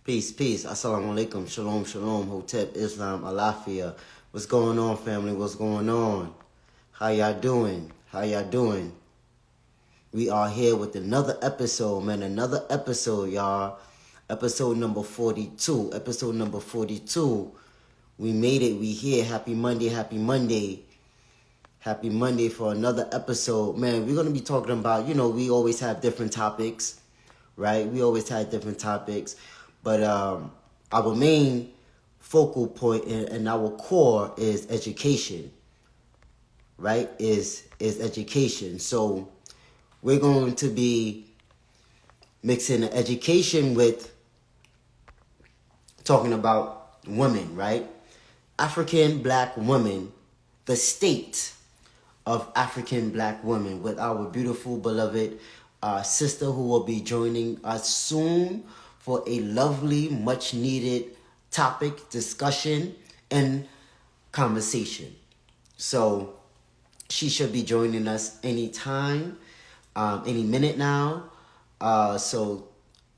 Peace, peace. Assalamu alaikum. Shalom, shalom. Hotep, Islam, Alafia. What's going on, family? What's going on? How y'all doing? How y'all doing? We are here with another episode, man. Another episode, y'all. Episode number 42. Episode number 42. We made it. We here. Happy Monday. Happy Monday. Happy Monday for another episode. Man, we're going to be talking about, we always have different topics, right? We always have different topics. But our main focal point and our core is education, right? Is education. So we're going to be mixing education with talking about women, right? African black women, the state of African black women, with our beautiful beloved sister who will be joining us soon for a lovely, much needed topic, discussion, and conversation. So she should be joining us anytime, any minute now. So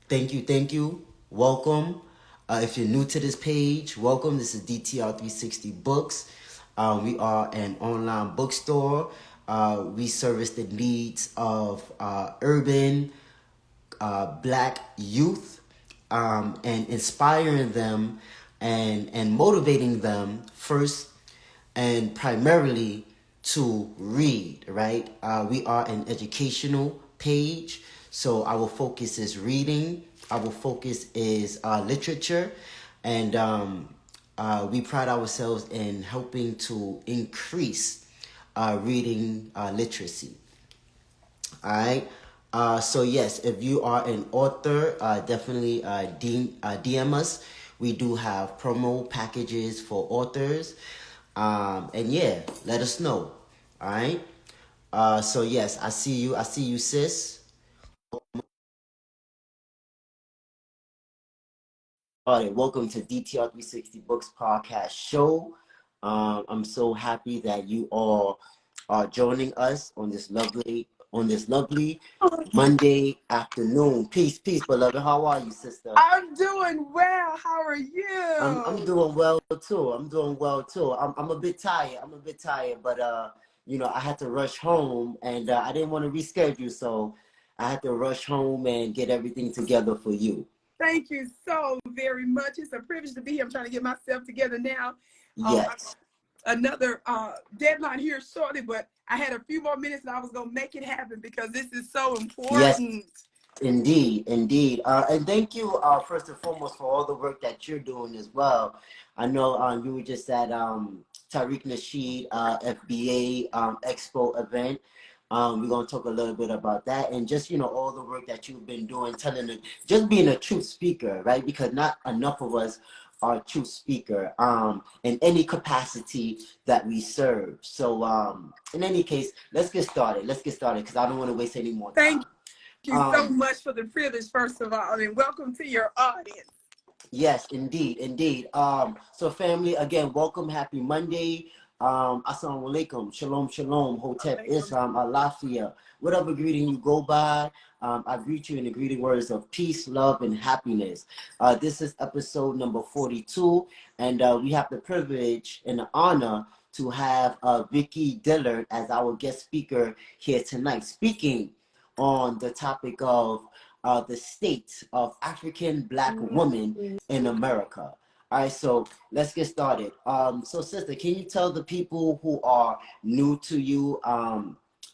thank you. Welcome. If you're new to this page, welcome. This is DTR 360 Books. We are an online bookstore. We service the needs of urban black youth, and inspiring them and motivating them first and primarily to read, right? We are an educational page, so our focus is reading. Our focus is literature, and we pride ourselves in helping to increase reading literacy. All right. So yes, if you are an author, definitely DM us. We do have promo packages for authors, and yeah, let us know. All right. So yes, I see you. I see you, sis. All right. Welcome to DTR 360 Books Podcast Show. I'm so happy that you all are joining us on this lovely Monday afternoon. Peace, beloved. How are you, sister? I'm doing well. How are you? I'm doing well too. I'm a bit tired. But I had to rush home, and I didn't want to reschedule, so I had to rush home and get everything together for you. Thank you so very much. It's a privilege to be here. I'm trying to get myself together now. Yes. Another deadline here shortly, but I had a few more minutes and I was going to make it happen because this is so important. Yes, indeed. And thank you, first and foremost, for all the work that you're doing as well. I know you were just at Tariq Nasheed FBA Expo event. We're going to talk a little bit about that and just, all the work that you've been doing, just being a truth speaker, right? Because not enough of us are truth speaker in any capacity that we serve. So in any case, let's get started because I don't want to waste any more time. Thank you so much for the privilege, first of all, and welcome to your audience. Yes, indeed. So family, again, welcome. Happy Monday. Assalamu alaikum. Shalom. Hotep, Islam, Alafia. Whatever greeting you go by, I greet you in the greeting words of peace, love, and happiness. This is episode number 42, and we have the privilege and the honor to have Vicki Dillard as our guest speaker here tonight, speaking on the topic of the state of African black women in America. All right, so let's get started. So sister, can you tell the people who are new to you,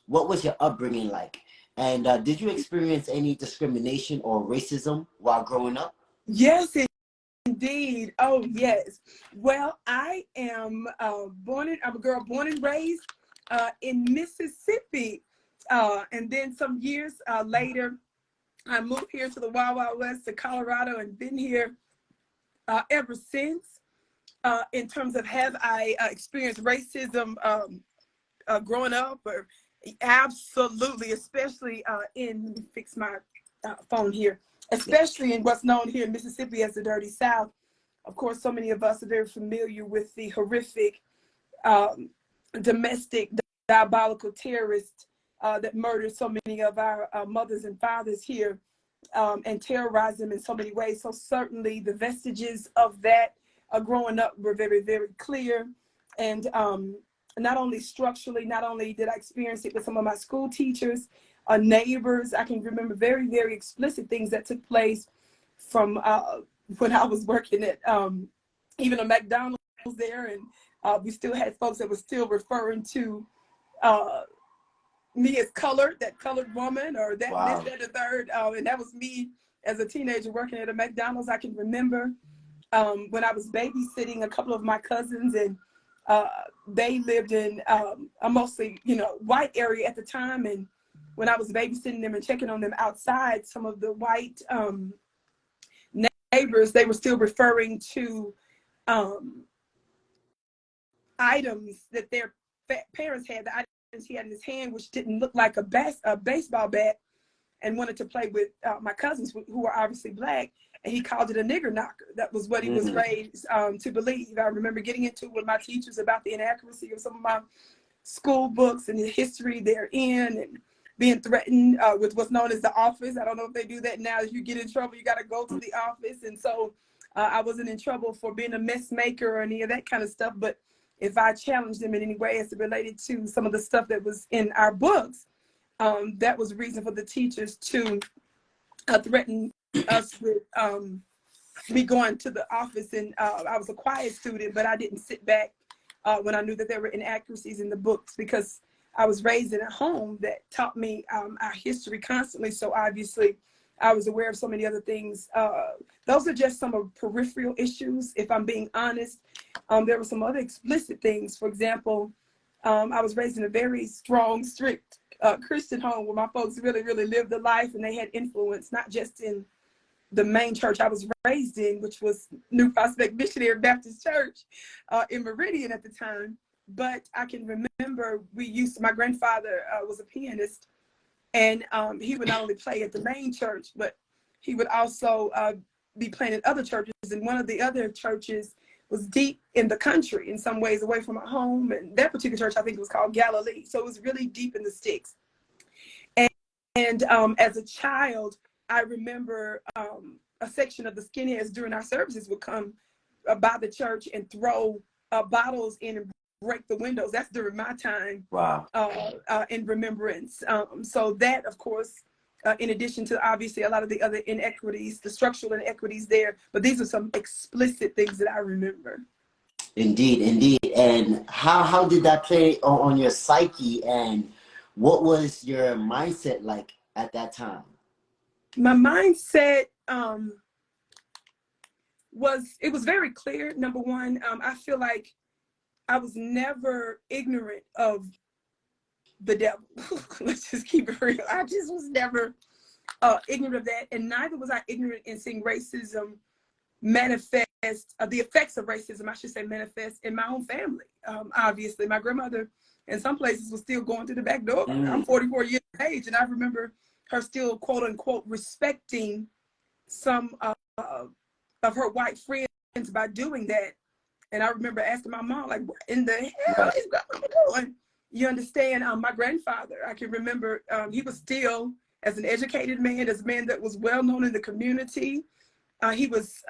what was your upbringing like? And did you experience any discrimination or racism while growing up? Yes, indeed. Oh, yes. Well, I am I'm a girl born and raised in Mississippi. And then some years later, I moved here to the Wild Wild West to Colorado and been here ever since. In terms of have I experienced racism growing up? Or absolutely, especially in, let me fix my phone here, especially in what's known here in Mississippi as the Dirty South. Of course, so many of us are very familiar with the horrific domestic diabolical terrorists that murdered so many of our mothers and fathers here and terrorize them in so many ways. So certainly the vestiges of that growing up were very, very clear. And not only structurally, not only did I experience it with some of my school teachers, neighbors, I can remember very, very explicit things that took place from when I was working at even a McDonald's there. And we still had folks that were still referring to me as colored, that colored woman, or that, wow, this, that, the third. And that was me as a teenager working at a McDonald's. I can remember when I was babysitting a couple of my cousins, and they lived in a mostly, white area at the time. And when I was babysitting them and checking on them outside, some of the white neighbors, they were still referring to items that their parents had, the items he had in his hand, which didn't look like a baseball bat, and wanted to play with my cousins who were obviously Black, and he called it a nigger knocker. That was what he was raised to believe. I remember getting into it with my teachers about the inaccuracy of some of my school books and the history they're in, and being threatened with what's known as the office. I don't know if they do that now. If you get in trouble, you got to go to the office. And so I wasn't in trouble for being a mess maker or any of that kind of stuff. But if I challenged them in any way as it related to some of the stuff that was in our books, that was a reason for the teachers to threaten us with me going to the office. And I was a quiet student, but I didn't sit back when I knew that there were inaccuracies in the books, because I was raised in a home that taught me our history constantly. So obviously I was aware of so many other things. Those are just some of peripheral issues, if I'm being honest. There were some other explicit things. For example, I was raised in a very strong, strict Christian home where my folks really, really lived the life, and they had influence, not just in the main church I was raised in, which was New Prospect Missionary Baptist Church in Meridian at the time. But I can remember my grandfather was a pianist, and he would not only play at the main church, but he would also be playing at other churches. And one of the other churches was deep in the country, in some ways away from our home. And that particular church, I think, was called Galilee. So it was really deep in the sticks. And as a child, I remember a section of the skinheads during our services would come by the church and throw bottles in and break the windows. That's during my time. Wow. In remembrance. So that, of course, in addition to obviously a lot of the other inequities, the structural inequities there, but these are some explicit things that I remember. Indeed, indeed. And how did that play on your psyche, and what was your mindset like at that time? My mindset was very clear. Number one, I feel like I was never ignorant of the devil. Let's just keep it real. I just was never ignorant of that. And neither was I ignorant in seeing racism manifest, the effects of racism, I should say, manifest in my own family. Obviously, my grandmother in some places was still going through the back door. I'm 44 years of age, and I remember her still, quote unquote, respecting some of her white friends by doing that. And I remember asking my mom, like, what in the hell is grandma doing? You understand? My grandfather, I can remember, he was still, as an educated man, as a man that was well known in the community, he was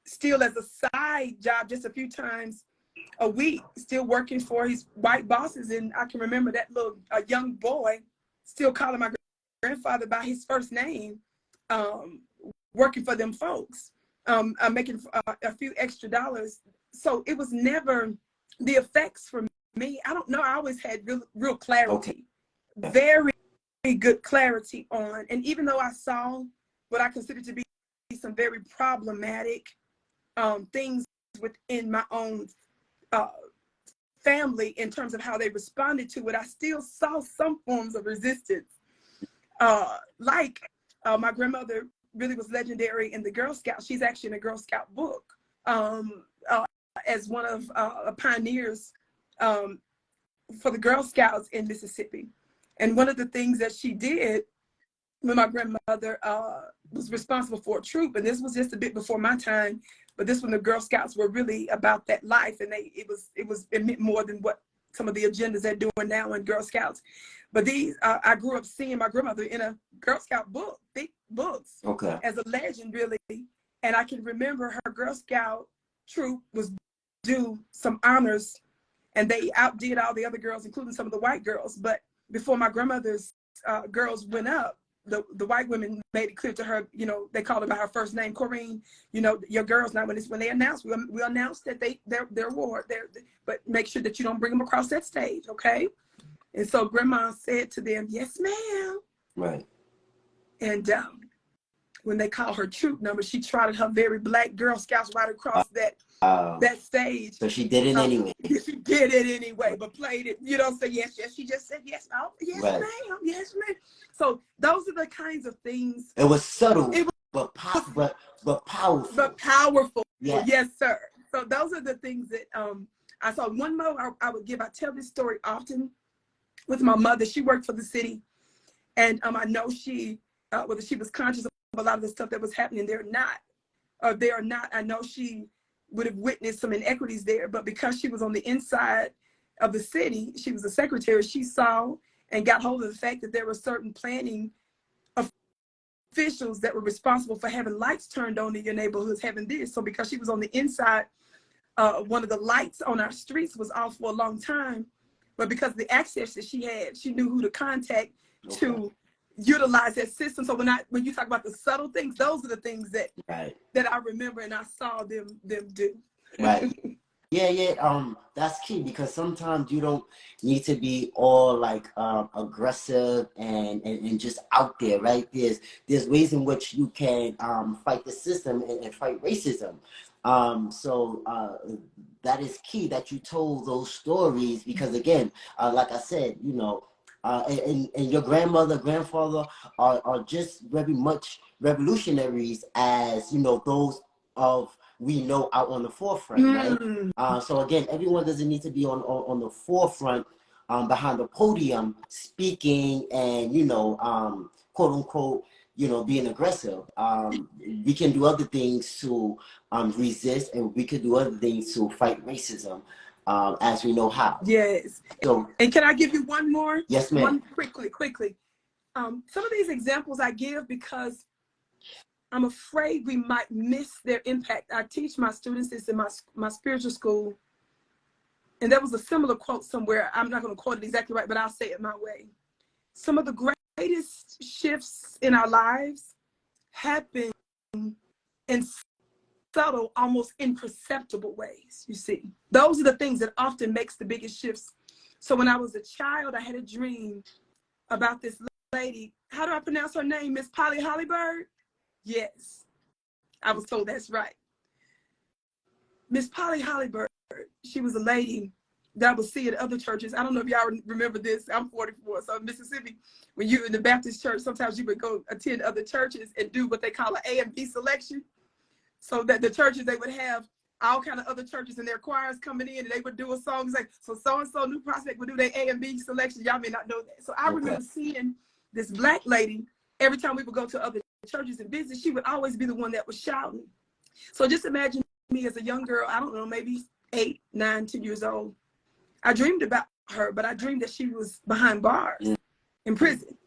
still as a side job just a few times a week, still working for his white bosses. And I can remember that little young boy still calling my grandfather by his first name, working for them folks, making a few extra dollars. So it was never the effects for me. I don't know. I always had real clarity, very good clarity on. And even though I saw what I considered to be some very problematic things within my own family in terms of how they responded to it, I still saw some forms of resistance. Like my grandmother really was legendary in the Girl Scouts. She's actually in a Girl Scout book. As one of pioneers for the Girl Scouts in Mississippi. And one of the things that she did when my grandmother was responsible for a troop, and this was just a bit before my time, but this when the Girl Scouts were really about that life, and it meant more than what some of the agendas they're doing now in Girl Scouts. But I grew up seeing my grandmother in a Girl Scout book, books Okay. as a legend, really. And I can remember her Girl Scout troop was due some honors, and they outdid all the other girls, including some of the white girls. But before my grandmother's girls went up, the white women made it clear to her, you know, they called her by her first name, Corinne, you know, your girls. Now, when they announced, we announced that they're ward, but make sure that you don't bring them across that stage, okay? And so Grandma said to them, yes, ma'am. Right. And when they called her troop number, she trotted her very black Girl Scouts right across that stage. So she did it anyway. She did it anyway, but played it. You don't say yes, yes. She just said yes, oh, yes, right. ma'am, yes, ma'am. So those are the kinds of things. It was subtle, but powerful. But powerful. Yes. Yes, sir. So those are the things that I saw. One more I would give. I tell this story often with my mother. She worked for the city, and I know she, whether she was conscious of a lot of the stuff that was happening, they are not. I know she would have witnessed some inequities there, but because she was on the inside of the city, she was a secretary, she saw and got hold of the fact that there were certain planning officials that were responsible for having lights turned on in your neighborhoods, having this. So because she was on the inside, one of the lights on our streets was off for a long time, but because of the access that she had, she knew who to contact to utilize that system. So when you talk about the subtle things, those are the things that I remember and I saw them do. Right. Yeah. That's key, because sometimes you don't need to be all like aggressive and just out there, right? There's ways in which you can fight the system and fight racism. So that is key that you told those stories, because again, like I said, you know, and your grandmother, grandfather are just very much revolutionaries, as you know, those of we know out on the forefront, right? So again, everyone doesn't need to be on the forefront, behind the podium speaking and, you know, quote unquote, you know, being aggressive. We can do other things to resist, and we can do other things to fight racism, as we know how. Yes. So, and can I give you one more? Yes, ma'am. One quickly. Some of these examples I give because I'm afraid we might miss their impact. I teach my students this in my spiritual school, and there was a similar quote somewhere. I'm not going to quote it exactly right, but I'll say it my way. Some of the greatest shifts in our lives happen in subtle, almost imperceptible ways, you see. Those are the things that often makes the biggest shifts. So when I was a child, I had a dream about this lady. How do I pronounce her name? Miss Polly Hollybird? Yes, I was told that's right. Miss Polly Hollybird, she was a lady that I would see at other churches. I don't know if y'all remember this. I'm 44, so in Mississippi, when you're in the Baptist church, sometimes you would go attend other churches and do what they call an A and B selection. So that the churches, they would have all kind of other churches and their choirs coming in, and they would do a song like, so-and-so New Prospect would do their A and B selection. Y'all may not know that. So I remember seeing this black lady every time we would go to other churches and visit. She would always be the one that was shouting. So just imagine me as a young girl, I don't know, maybe 8, 9, 10 years old. I dreamed about her, but I dreamed that she was behind bars in prison.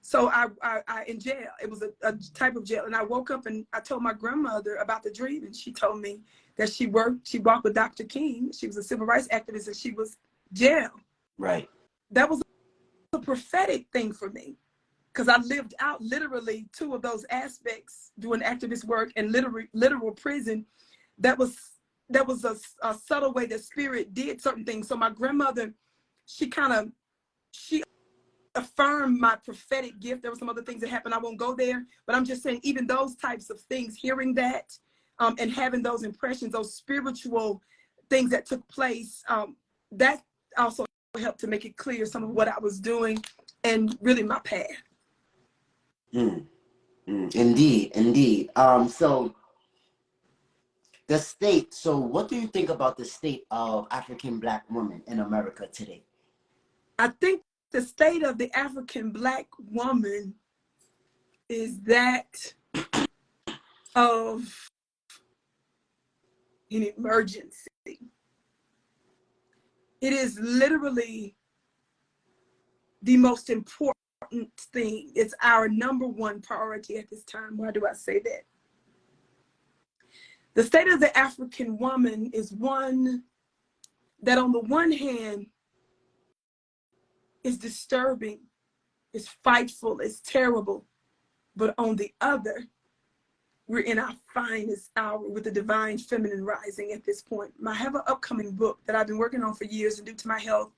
So I in jail. It was a type of jail. And I woke up and I told my grandmother about the dream, and she told me that she walked with Dr. King. She was a civil rights activist, and she was jail. Right. That was a prophetic thing for me, because I lived out literally 2 of those aspects, doing activist work and literal prison. That was a subtle way that spirit did certain things. So my grandmother, she affirmed my prophetic gift. There were some other things that happened. I won't go there, but I'm just saying, even those types of things, hearing that, and having those impressions, those spiritual things that took place, that also helped to make it clear some of what I was doing and really my path. Indeed. So the state. So what do you think about the state of African Black women in America today? I think the state of the African Black woman is that of an emergency. It is literally the most important thing. It's our number one priority at this time. Why do I say that? The state of the African woman is one that on the one hand is disturbing, is frightful, is terrible. But on the other, we're in our finest hour with the divine feminine rising at this point. I have an upcoming book that I've been working on for years, and due to my health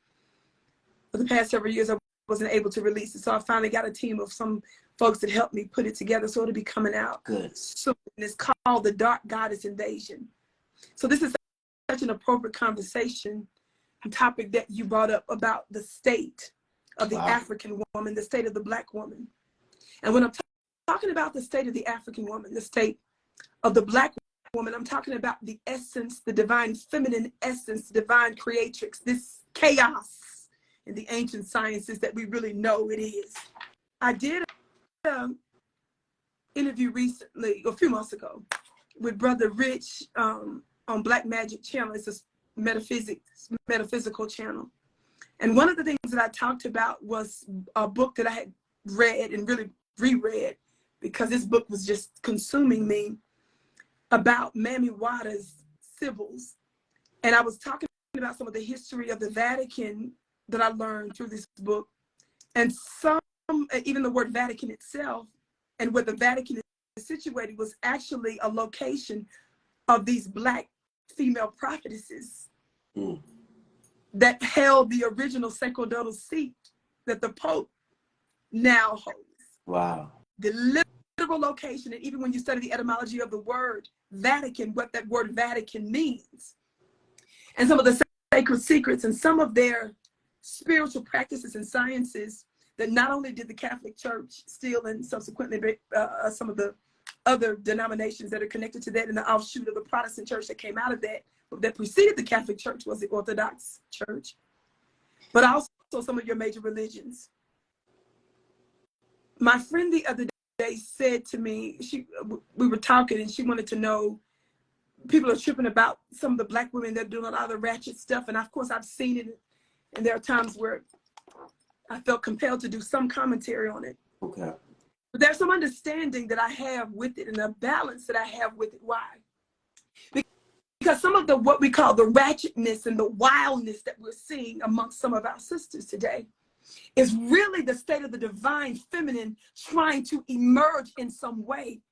for the past several years, I wasn't able to release it. So I finally got a team of some folks that helped me put it together. So it'll be coming out soon. And it's called The Dark Goddess Invasion. So this is such an appropriate conversation and topic that you brought up about the state of the African woman, the state of the Black woman. And when I'm talking about the state of the African woman, the state of the Black woman, I'm talking about the essence, the divine feminine essence, divine creatrix, this chaos in the ancient sciences that we really know it is. I did an interview recently, a few months ago, with Brother Rich on Black Magic Channel. It's a metaphysical channel. And one of the things that I talked about was a book that I had read and really reread, because this book was just consuming me, about Mammy Waters' Sibyls. And I was talking about some of the history of the Vatican that I learned through this book. And some, even the word Vatican itself, and where the Vatican is situated, was actually a location of these Black female prophetesses that held the original sacerdotal seat that the Pope now holds. Wow. The literal location, and even when you study the etymology of the word Vatican, what that word Vatican means, and some of the sacred secrets and some of their spiritual practices and sciences that not only did the Catholic Church steal, and subsequently some of the other denominations that are connected to that, and the offshoot of the Protestant church that came out of that, that preceded the Catholic Church, was the Orthodox Church, but also some of your major religions. My friend the other day said to me, we were talking, and she wanted to know, people are tripping about some of the Black women that are doing a lot of the ratchet stuff, and of course I've seen it, and there are times where I felt compelled to do some commentary on it. Okay. But there's some understanding that I have with it, and a balance that I have with it. Why? Because some of the, what we call the ratchetness and the wildness that we're seeing amongst some of our sisters today is really the state of the divine feminine trying to emerge in some way,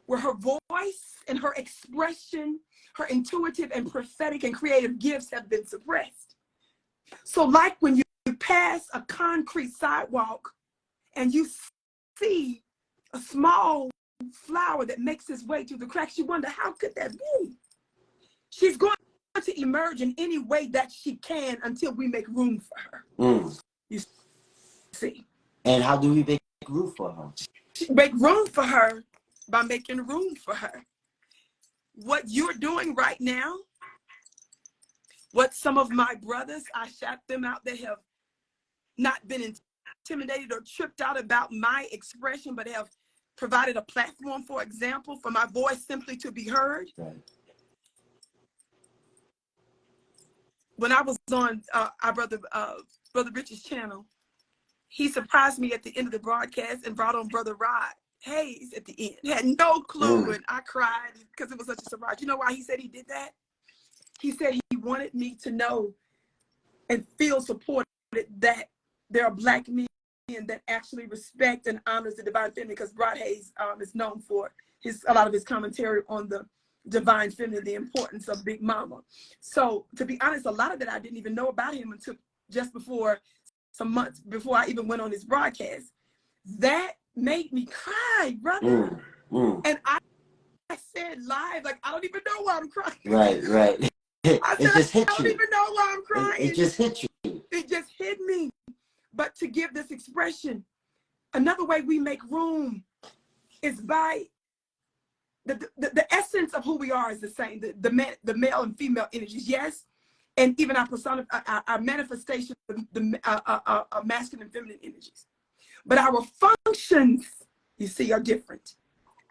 where her voice and her expression, her intuitive and prophetic and creative gifts have been suppressed. So like when you pass a concrete sidewalk and you see a small flower that makes its way through the cracks, you wonder, how could that be? She's going to emerge in any way that she can until we make room for her. You see. And how do we make room for her? Make room for her by making room for her. What you're doing right now, what some of my brothers, I shout them out, they have not been intimidated or tripped out about my expression, but have provided a platform, for example, for my voice simply to be heard. Right. When I was on our brother Rich's channel, he surprised me at the end of the broadcast and brought on Brother Rod Hayes at the end. Had no clue, and I cried because it was such a surprise. You know why he said he did that? He said he wanted me to know and feel supported that there are Black men that actually respect and honors the divine feminine, because Rod Hayes is known for a lot of his commentary on the divine feminine, the importance of Big Mama. So to be honest, a lot of that I didn't even know about him until just before, some months before I even went on his broadcast. That made me cry, brother. And I said live, like, I don't even know why I'm crying. Right. I said, It just hit I don't you. even know why I'm crying. It just hit you. It just hit me. But to give this expression, another way we make room is by the essence of who we are is the same. The male and female energies, yes, and even our manifestation, the masculine and feminine energies. But our functions, you see, are different.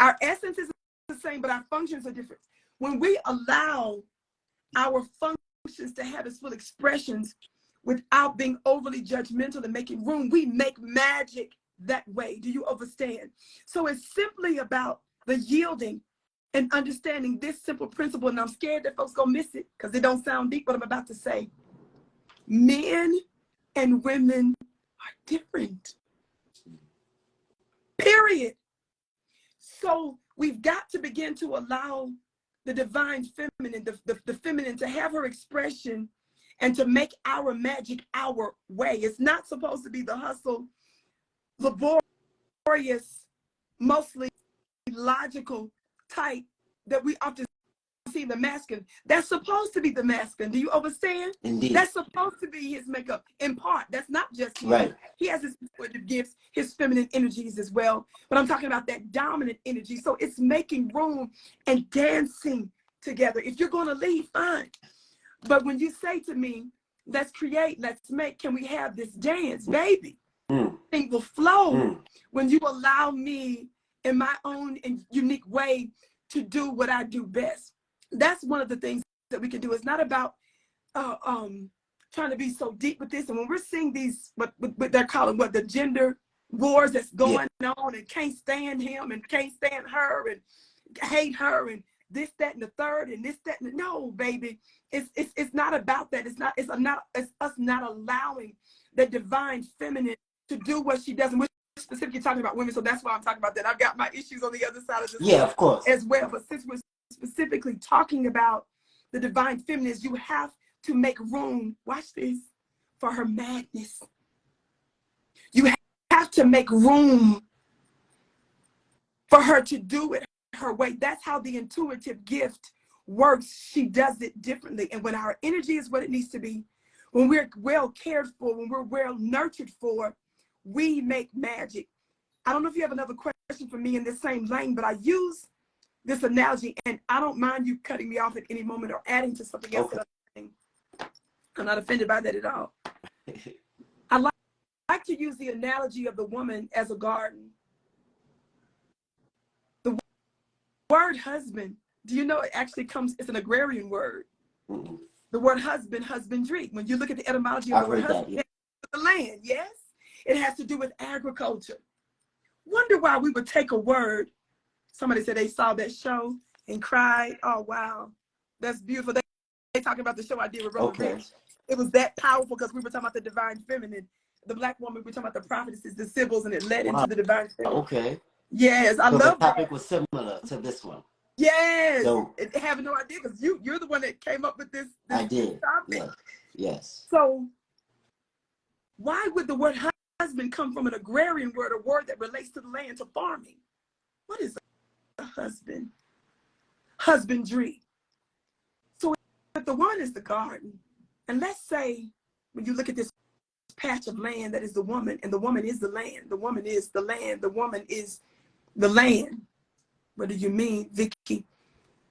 Our essence is the same, but our functions are different. When we allow our functions to have its full expressions, without being overly judgmental and making room. We make magic that way. Do you understand? So it's simply about the yielding and understanding this simple principle. And I'm scared that folks gonna miss it because it don't sound deep what I'm about to say. Men and women are different. Period. So we've got to begin to allow the divine feminine, the feminine, to have her expression and to make our magic our way. It's not supposed to be the hustle, laborious, mostly logical type that we often see the masculine. That's supposed to be the masculine. Do you understand? Indeed. That's supposed to be his makeup in part. That's not just him. Right. He has his gifts, his feminine energies as well. But I'm talking about that dominant energy. So it's making room and dancing together. If you're going to leave, fine. But when you say to me, let's create, let's make, can we have this dance, baby? Things will flow when you allow me in my own and unique way to do what I do best. That's one of the things that we can do. It's not about trying to be so deep with this. And when we're seeing these, what they're calling the gender wars that's going on, and can't stand him and can't stand her and hate her and this, that, and the third, and this, that, and no, baby. It's not about that. It's us not allowing the divine feminine to do what she does. And we're specifically talking about women, so that's why I'm talking about that. I've got my issues on the other side of this, of course, as well. But since we're specifically talking about the divine feminine, you have to make room, watch this, for her madness. You have to make room for her to do it her way. That's how the intuitive gift works. She does it differently. And when our energy is what it needs to be, when we're well cared for, when we're well nurtured for, we make magic. I don't know if you have another question for me in this same lane, but I use this analogy, and I don't mind you cutting me off at any moment or adding to something else that I'm saying. I'm not offended by that at all. I like to use the analogy of the woman as a garden. The word husband, do you know it actually comes, it's an agrarian word. The word husband, husbandry. When you look at the etymology of the word husband, the land, yes? It has to do with agriculture. Wonder why we would take a word. Somebody said they saw that show and cried. Oh, wow. That's beautiful. They talking about the show I did with Roman Rich. It was that powerful because we were talking about the divine feminine. The black woman, we were talking about the prophetesses, the sibyls, and it led into the divine feminine. Okay. Yes, I love that. The topic was similar to this one. Yes. So, I have no idea because you're the one that came up with this I did. topic. Yes. So why would the word husband come from an agrarian word, a word that relates to the land, to farming? What is a husband? Husbandry. So if the one is the garden, and let's say when you look at this patch of land that is the woman, and the woman is the land, the woman is the land, the woman is the land. What do you mean, Vicki?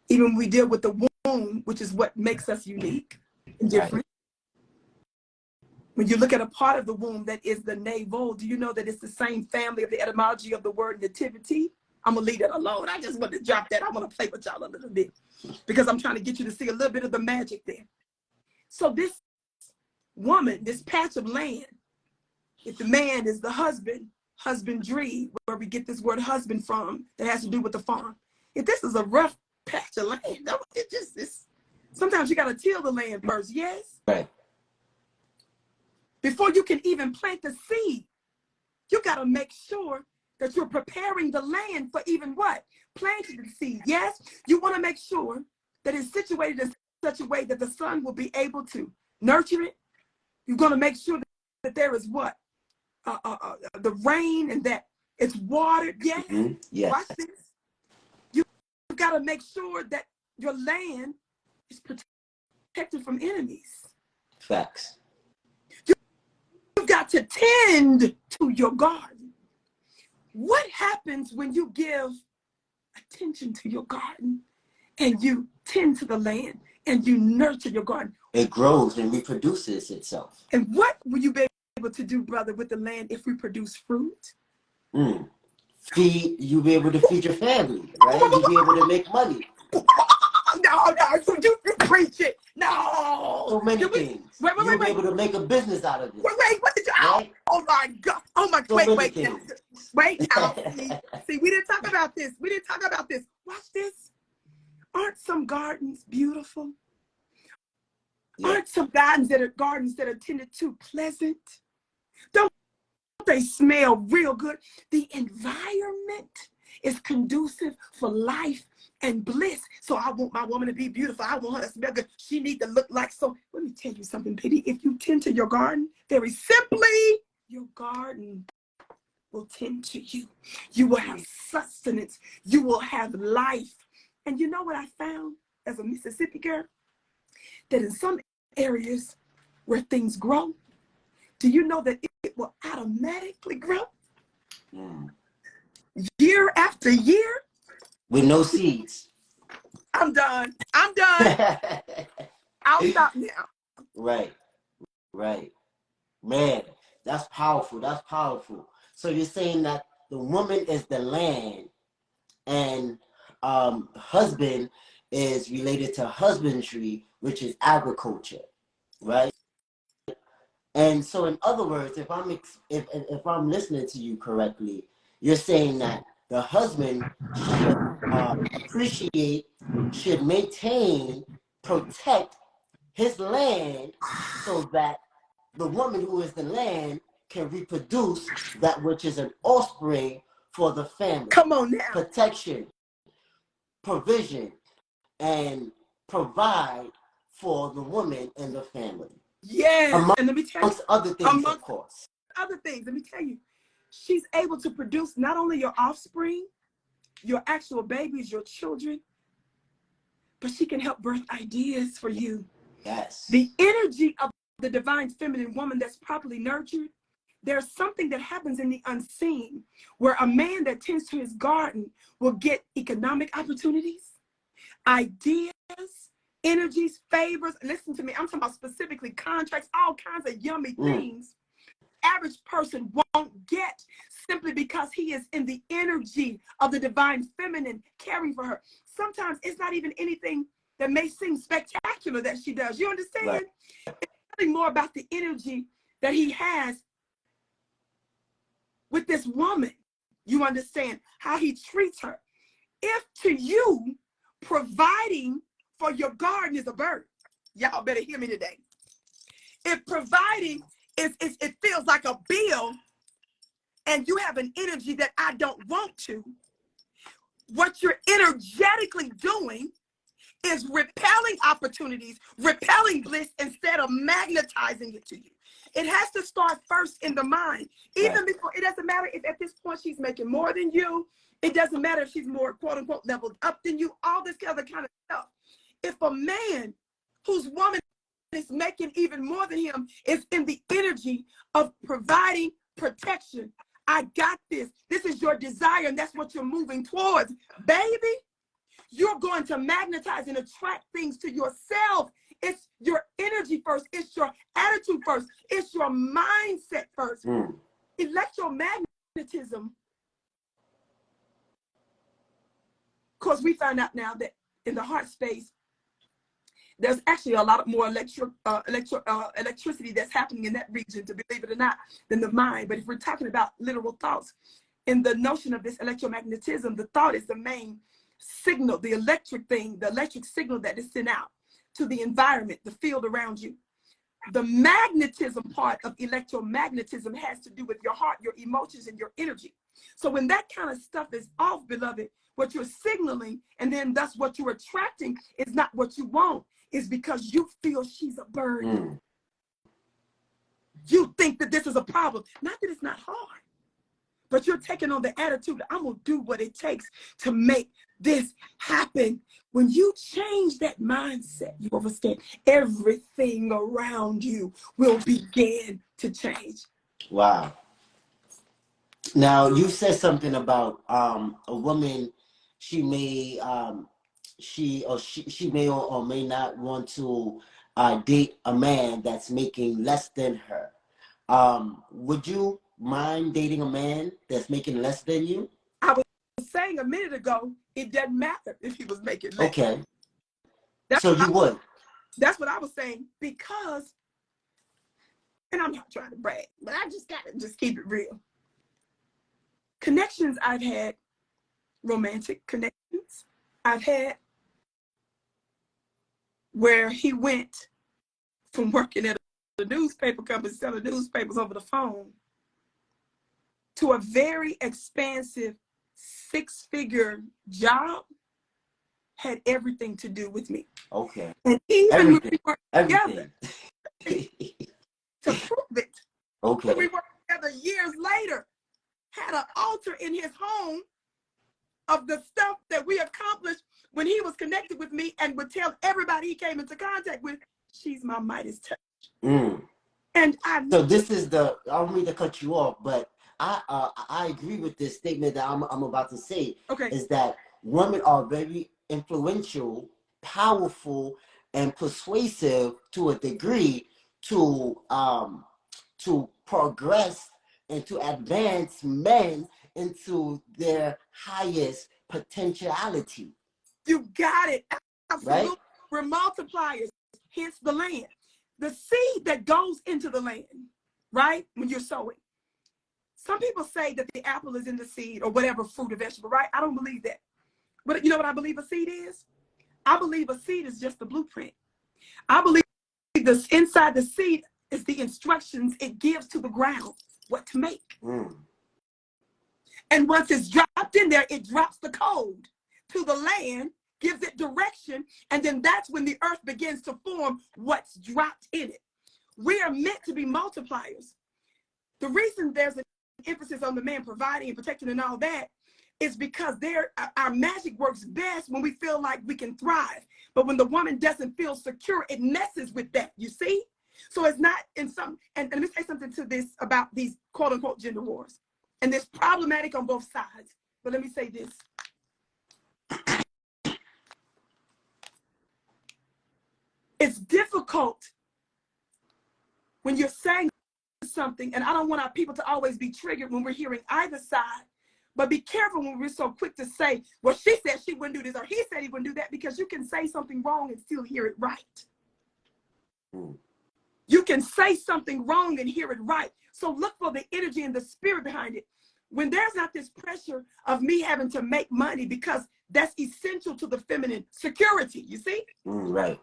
Even when we deal with the womb, which is what makes us unique and different. Right. When you look at a part of the womb that is the navel, do you know that it's the same family of the etymology of the word nativity? I'm going to leave that alone. I just want to drop that. I want to play with y'all a little bit because I'm trying to get you to see a little bit of the magic there. So this woman, this patch of land, if the man is the husband, husbandry, where we get this word husband from, that has to do with the farm. If this is a rough patch of land, sometimes you got to till the land first, yes? Right. Before you can even plant the seed, you got to make sure that you're preparing the land for even what? Planting the seed, yes? You want to make sure that it's situated in such a way that the sun will be able to nurture it. You're going to make sure that there is what? The rain, and that it's watered, yes? Yes. Watch this. You've got to make sure that your land is protected from enemies. Facts. You've got to tend to your garden. What happens when you give attention to your garden and you tend to the land and you nurture your garden? It grows and reproduces itself. And what will you be able to do, brother, with the land if we produce fruit? You'll be able to feed your family, right? You'll be able to make money. No, so you preach it. No. So many things. Wait. You'll be able to make a business out of it. Wait, what did you, right? oh my God. Oh my, So wait. things. Wait now. See, we didn't talk about this. Watch this. Aren't some gardens beautiful? Yeah. Aren't some gardens that are tended to pleasant? Don't they smell real good? The environment is conducive for life and bliss. So I want my woman to be beautiful. I want her to smell good. She needs to look like so. Let me tell you something, Biddy. If you tend to your garden, very simply, your garden will tend to you. You will have sustenance. You will have life. And you know what I found as a Mississippi girl? That in some areas where things grow, do you know that it will automatically grow? Year after year? With no seeds. I'm done. I'll stop now. Right. Man, that's powerful. So you're saying that the woman is the land and husband is related to husbandry, which is agriculture, right? And so in other words, if I'm listening to you correctly, you're saying that the husband should appreciate, should maintain, protect his land so that the woman who is the land can reproduce that which is an offspring for the family. Come on now. Protection, provision, and provide for the woman and the family. Yes, and let me tell you, amongst other things, of course. Other things, let me tell you, she's able to produce not only your offspring, your actual babies, your children, but she can help birth ideas for you. Yes. The energy of the divine feminine woman that's properly nurtured, there's something that happens in the unseen where a man that tends to his garden will get economic opportunities, ideas, energies, favors. Listen to me, I'm talking about specifically contracts, all kinds of yummy things. Average person won't get simply because he is in the energy of the divine feminine caring for her. Sometimes it's not even anything that may seem spectacular that she does. You understand? Right. It's really more about the energy that he has with this woman. You understand how he treats her. If to you, providing for your garden is a burden, y'all better hear me today. If providing it feels like a bill and you have an energy that I don't want to, what you're energetically doing is repelling opportunities, repelling bliss instead of magnetizing it to you. It has to start first in the mind. Even before, it doesn't matter if at this point she's making more than you. It doesn't matter if she's more quote unquote leveled up than you, all this other kind of stuff. If a man whose woman is making even more than him is in the energy of providing protection, I got this. This is your desire and that's what you're moving towards. Baby, you're going to magnetize and attract things to yourself. It's your energy first. It's your attitude first. It's your mindset first. Electromagnetism. Of course, we found out now that in the heart space, there's actually a lot more electricity that's happening in that region, to believe it or not, than the mind. But if we're talking about literal thoughts, in the notion of this electromagnetism, the thought is the main signal, the electric thing, the electric signal that is sent out to the environment, the field around you. The magnetism part of electromagnetism has to do with your heart, your emotions, and your energy. So when that kind of stuff is off, beloved, what you're signaling, and then thus what you're attracting is not what you want, is because you feel she's a burden. You think that this is a problem. Not that it's not hard, but you're taking on the attitude that I'm going to do what it takes to make this happen. When you change that mindset, you understand, everything around you will begin to change. Wow. Now, you said something about a woman, she may she may or may not want to date a man that's making less than her. Would you mind dating a man that's making less than you? I was saying a minute ago, it doesn't matter if he was making less. Okay. So you would? That's what I was saying, because, and I'm not trying to brag, but I just gotta just keep it real. Connections I've had, romantic connections I've had, where he went from working at a newspaper company selling newspapers over the phone to a very expansive 6-figure job, had everything to do with me. Okay. And even Everything. when we were Everything. together, to prove it, Okay. when we worked together years later, had an altar in his home of the stuff that we accomplished when he was connected with me, and would tell everybody he came into contact with, she's my Midas touch. Mm. And I So this is the, I don't mean to cut you off, but I agree with this statement that I'm about to say. Okay. Is that women are very influential, powerful, and persuasive to a degree to progress and to advance men into their highest potentiality. You got it. Absolutely. Right? We're multipliers, hence the land. The seed that goes into the land, right? When you're sowing. Some people say that the apple is in the seed, or whatever fruit or vegetable, right? I don't believe that. But you know what I believe a seed is? I believe a seed is just the blueprint. I believe this inside the seed is the instructions it gives to the ground what to make. Mm. And once it's dropped in there, it drops the code to the land, gives it direction, and then that's when the earth begins to form what's dropped in it. We are meant to be multipliers. The reason there's an emphasis on the man providing and protecting and all that is because our magic works best when we feel like we can thrive. But when the woman doesn't feel secure, it messes with that, you see? So it's not in some, and let me say something to this about these quote unquote gender wars. And it's problematic on both sides. But let me say this. It's difficult when you're saying something, and I don't want our people to always be triggered when we're hearing either side, but be careful when we're so quick to say, well, she said she wouldn't do this, or he said he wouldn't do that, because you can say something wrong and still hear it right. You can say something wrong and hear it right. So look for the energy and the spirit behind it. When there's not this pressure of me having to make money, because that's essential to the feminine security, you see? Right.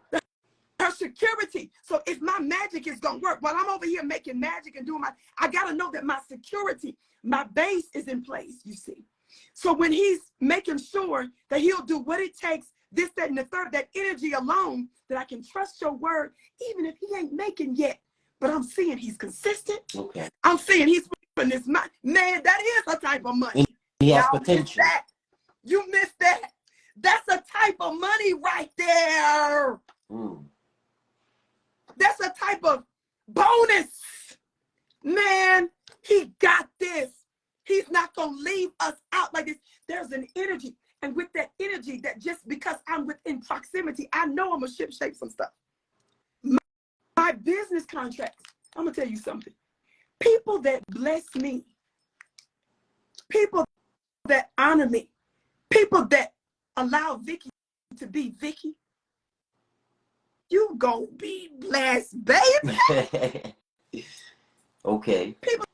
Her security. So if my magic is gonna work, while I'm over here making magic and doing I gotta know that my security, my base is in place, you see. So when he's making sure that he'll do what it takes, this, that, and the third, that energy alone, that I can trust your word, even if he ain't making yet, but I'm seeing he's consistent. Okay. I'm seeing he's putting this money. Man, that is a type of money. And he has Y'all potential. missed that. You missed that. That's a type of money right there. That's a type of bonus. Man, he got this. He's not going to leave us out like this. There's an energy. And with that energy, that just because I'm within proximity, I know I'm going to ship shape some stuff. My business contracts, I'm going to tell you something. People that bless me, people that honor me, people that allow Vicki to be Vicki, you gonna be blessed, baby. Okay. People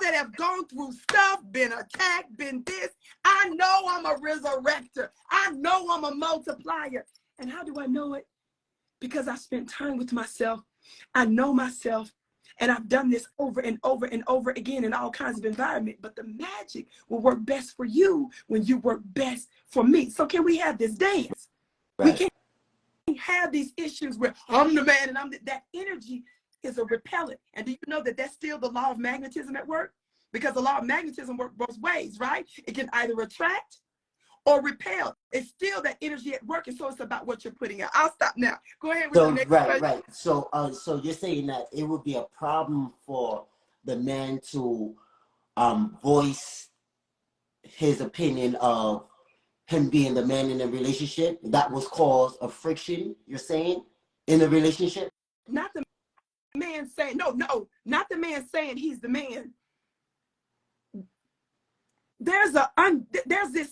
that have gone through stuff, been attacked, been this, I know I'm a resurrector. I know I'm a multiplier. And how do I know it? Because I spent time with myself. I know myself. And I've done this over and over and over again in all kinds of environment. But the magic will work best for you when you work best for me. So can we have this dance? Right. We can't have these issues where I'm the man and that energy is a repellent. And do you know that that's still the law of magnetism at work? Because the law of magnetism works both ways, right? It can either attract or repel. It's still that energy at work, and so it's about what you're putting out. I'll stop now. Go ahead with the next question. Right. So you're saying that it would be a problem for the man to voice his opinion of him being the man in a relationship that was cause of friction, you're saying, in the relationship? Not the man saying, no, not the man saying he's the man. There's this,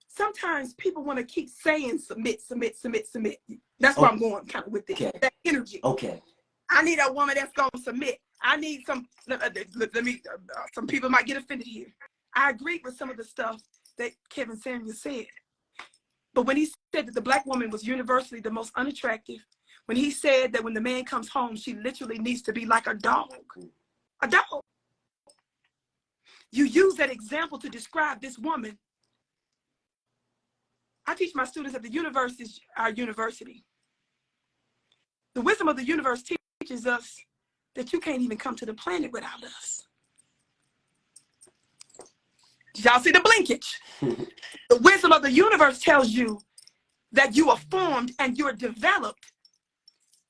sometimes people want to keep saying submit. That's where I'm going kind of with this. Okay. That energy. Okay. I need a woman that's going to submit. I need some, some people might get offended here. I agree with some of the stuff that Kevin Samuels said. But when he said that the black woman was universally the most unattractive, when he said that when the man comes home, she literally needs to be like a dog. A dog. You use that example to describe this woman. I teach my students that the universe is our university. The wisdom of the universe teaches us that you can't even come to the planet without us. Did y'all see the blinkage? The wisdom of the universe tells you that you are formed and you're developed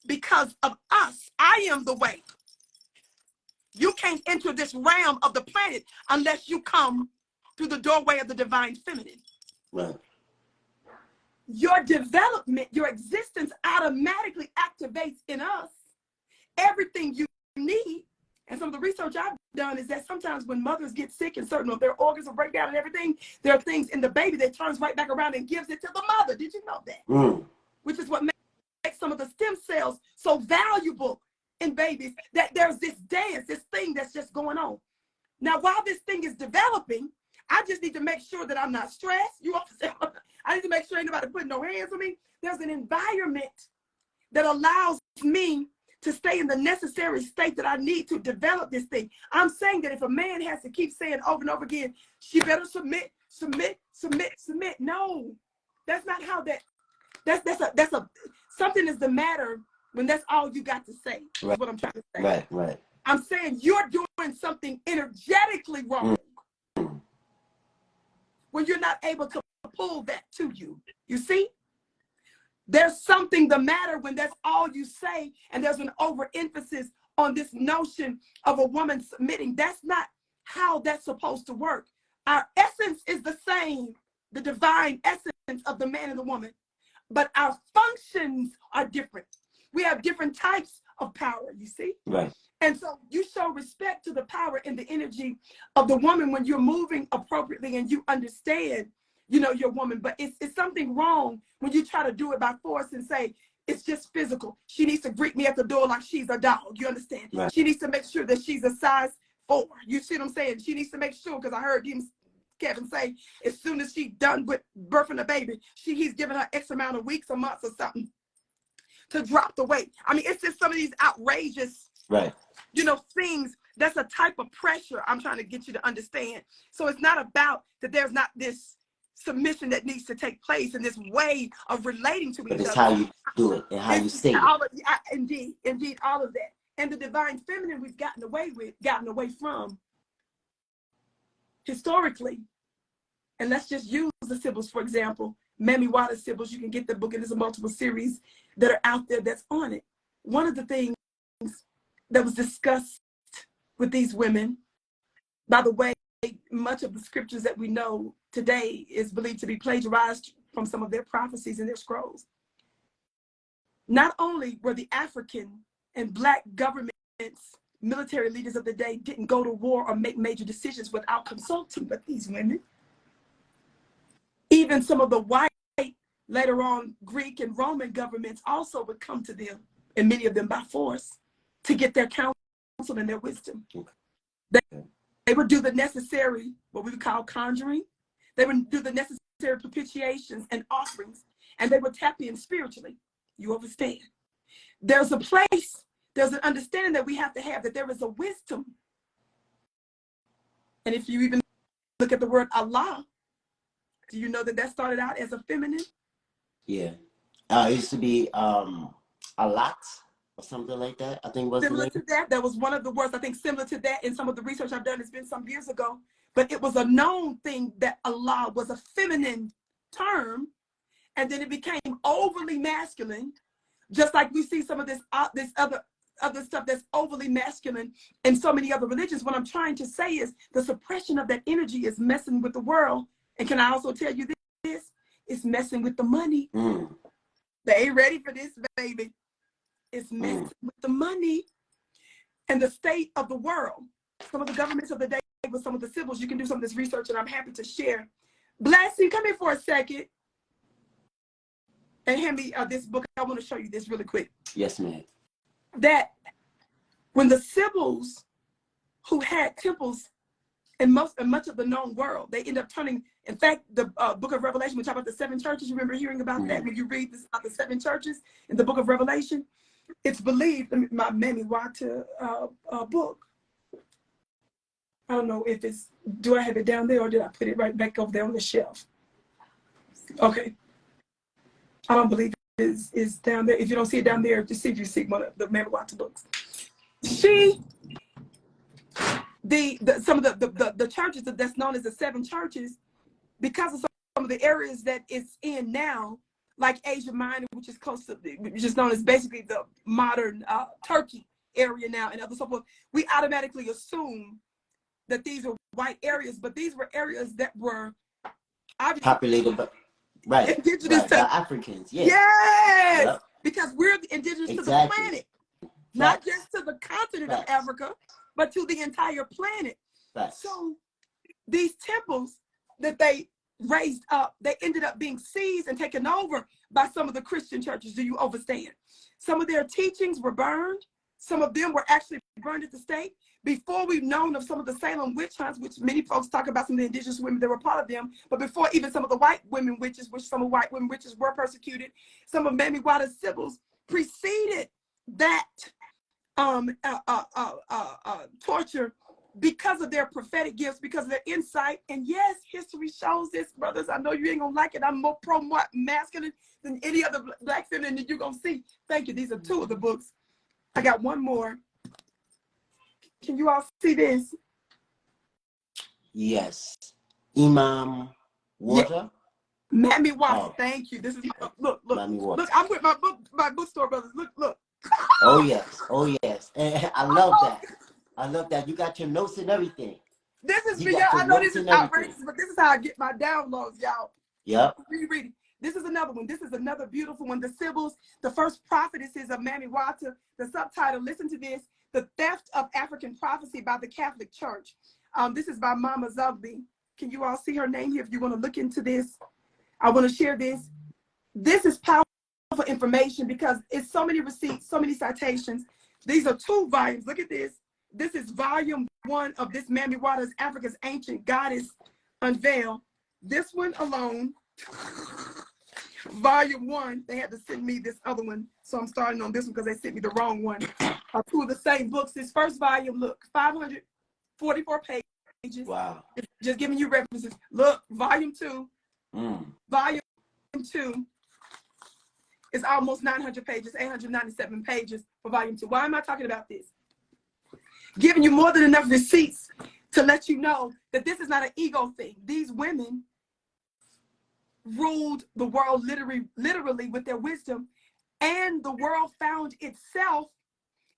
because of us. I am the way. You can't enter this realm of the planet unless you come through the doorway of the divine feminine. Right. Your development, your existence automatically activates in us everything you need. And some of the research I've done is that sometimes when mothers get sick and certain of their organs will break down and everything, there are things in the baby that turns right back around and gives it to the mother. Did you know that? Which is what makes some of the stem cells so valuable in babies, that there's this dance, this thing that's just going on. Now, while this thing is developing, I just need to make sure that I'm not stressed. You understand? I need to make sure ain't nobody putting no hands on me. There's an environment that allows me to stay in the necessary state that I need to develop this thing. I'm saying that if a man has to keep saying over and over again, she better submit, submit, submit, submit. No, that's not how that's something is the matter when that's all you got to say. Right. Is what I'm trying to say. Right. I'm saying you're doing something energetically wrong when you're not able to pull that to you. You see? There's something the matter when that's all you say, and there's an overemphasis on this notion of a woman submitting. That's not how that's supposed to work. Our essence is the same, the divine essence of the man and the woman, but our functions are different. We have different types of power, you see? Right. And so you show respect to the power and the energy of the woman when you're moving appropriately and you understand, you know, your woman. But it's something wrong when you try to do it by force and say, it's just physical. She needs to greet me at the door like she's a dog. You understand? Right. She needs to make sure that she's a size 4. You see what I'm saying? She needs to make sure, because I heard Kevin say, as soon as she's done with birthing a baby, he's giving her X amount of weeks or months or something to drop the weight. I mean, it's just some of these outrageous, right, you know, things. That's a type of pressure I'm trying to get you to understand. So it's not about that there's not this submission that needs to take place and this way of relating to each other. But it's how you do it and how you say it. Indeed, all of that. And the divine feminine we've gotten away from historically. And let's just use the Sibyls, for example. Mammy Waters Sibyls, you can get the book, and there's a multiple series that are out there that's on it. One of the things that was discussed with these women, by the way, much of the scriptures that we know today is believed to be plagiarized from some of their prophecies in their scrolls. Not only were the African and Black governments, military leaders of the day didn't go to war or make major decisions without consulting with these women. Even some of the white, later on Greek and Roman governments also would come to them, and many of them by force, to get their counsel and their wisdom. They would do the necessary, what we would call conjuring. They would do the necessary propitiations and offerings, and they would tap in spiritually. You understand? There's a place, there's an understanding that we have to have, that there is a wisdom. And if you even look at the word Allah, do you know that that started out as a feminine? Yeah. It used to be a lot or something like that, I think was similar to that. That was one of the words, I think, similar to that in some of the research I've done. It's been some years ago. But it was a known thing that Allah was a feminine term, and then it became overly masculine, just like we see some of this other stuff that's overly masculine in so many other religions. What I'm trying to say is the suppression of that energy is messing with the world. And can I also tell you this? It's messing with the money. They ain't ready for this, baby. It's messing with the money and the state of the world. Some of the governments of the day with some of the Sibyls, you can do some of this research, and I'm happy to share. Blessing, come here for a second. and hand me this book. I want to show you this really quick. Yes, ma'am. That when the Sibyls who had temples in much of the known world, they end up turning. In fact, the book of Revelation, we talk about the 7 churches. You remember hearing about that when you read this about the 7 churches in the book of Revelation? It's believed, my Mammy Wata book. I don't know if it's, do I have it down there or did I put it right back over there on the shelf? Okay. I don't believe it is down there. If you don't see it down there, just see if you see one of the Mammy Wata books. Some of the churches that's known as the 7 churches, because of some of the areas that it's in now, like Asia Minor, which is close to, which is known as basically the modern Turkey area now, and other so forth, we automatically assume that these are white areas, but these were areas that were obviously populated by indigenous to Africans. Yes. Yes, Yep. because we're indigenous to the planet, not just to the continent of Africa, but to the entire planet. So these temples that they raised up, they ended up being seized and taken over by some of the Christian churches. Do you understand? Some of their teachings were burned. Some of them were actually burned at the stake. Before we've known of some of the Salem witch hunts, which many folks talk about, some of the indigenous women that were part of them, but before even some of the white women witches, which some of white women witches were persecuted, some of Mammy Wata's Sibyls preceded that torture because of their prophetic gifts, because of their insight. And yes, history shows this, brothers. I know you ain't gonna like it. I'm more pro-masculine than any other black feminine that you're gonna see. Thank you. These are 2 of the books. I got one more. Can you all see this? Yes. Imam Water? Yeah. Mammy Wata. Oh. Thank you. This is my, look. Mammy Wata. Look, I'm with my bookstore brothers. Look. Oh yes. Oh yes. And I love that. I love that. You got your notes and everything. This is me. I know this is outrageous, but this is how I get my downloads, y'all. Yep. Reread it. This is another one. This is another beautiful one. The Sibyls, the first prophetesses of Mammy Wata. The subtitle, listen to this, The Theft of African Prophecy by the Catholic Church. This is by Mama Zugby. Can you all see her name here if you want to look into this? I want to share this. This is powerful information because it's so many receipts, so many citations. These are 2 volumes. Look at this. This is volume 1 of this Mammy Wata's Africa's Ancient Goddess Unveiled. This one alone, volume 1, they had to send me this other one. So I'm starting on this one because they sent me the wrong one. 2 of the same books. This first volume, look, 544 pages. Wow. It's just giving you references. Look, volume 2. Volume 2 is almost 900 pages, 897 pages for volume 2. Why am I talking about this? Giving you more than enough receipts to let you know that this is not an ego thing. These women ruled the world literally with their wisdom, and the world found itself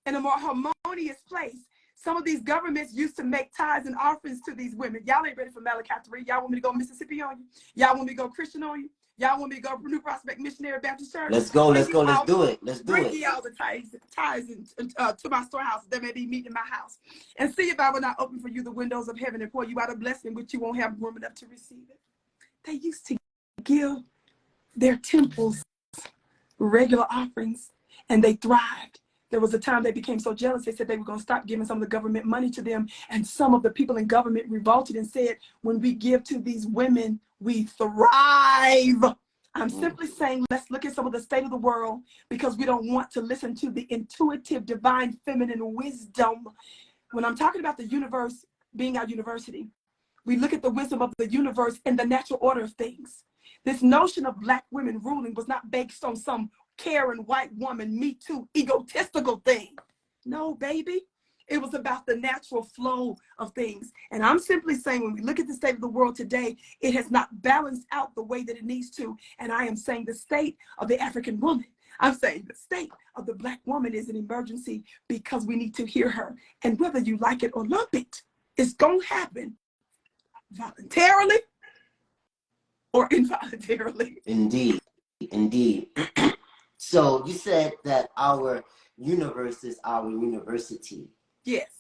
in a more harmonious place. Some of these governments used to make tithes and offerings to these women. Y'all ain't ready for Malachi 3. Y'all want me to go Mississippi on you? Y'all want me to go Christian on you? Y'all want me to go New Prospect Missionary Baptist Church? Let's go. Let's do it. Let's do it. Bring ye all the tithes to my storehouse that may be meat in my house. And see if I will not open for you the windows of heaven and pour you out a blessing which you won't have room enough to receive it. They used to give their temples regular offerings, and they thrived. There was a time they became so jealous, they said they were going to stop giving some of the government money to them. And some of the people in government revolted and said, when we give to these women, we thrive. I'm simply saying, let's look at some of the state of the world, because we don't want to listen to the intuitive, divine, feminine wisdom. When I'm talking about the universe being our university, we look at the wisdom of the universe and the natural order of things. This notion of Black women ruling was not based on some Karen white woman, Me Too, egotistical thing. No, baby. It was about the natural flow of things. And I'm simply saying, when we look at the state of the world today, it has not balanced out the way that it needs to. And I am saying the state of the African woman, I'm saying the state of the Black woman is an emergency, because we need to hear her. And whether you like it or love it, it's going to happen voluntarily or involuntarily. Indeed. Indeed. So you said that our universe is our university. Yes.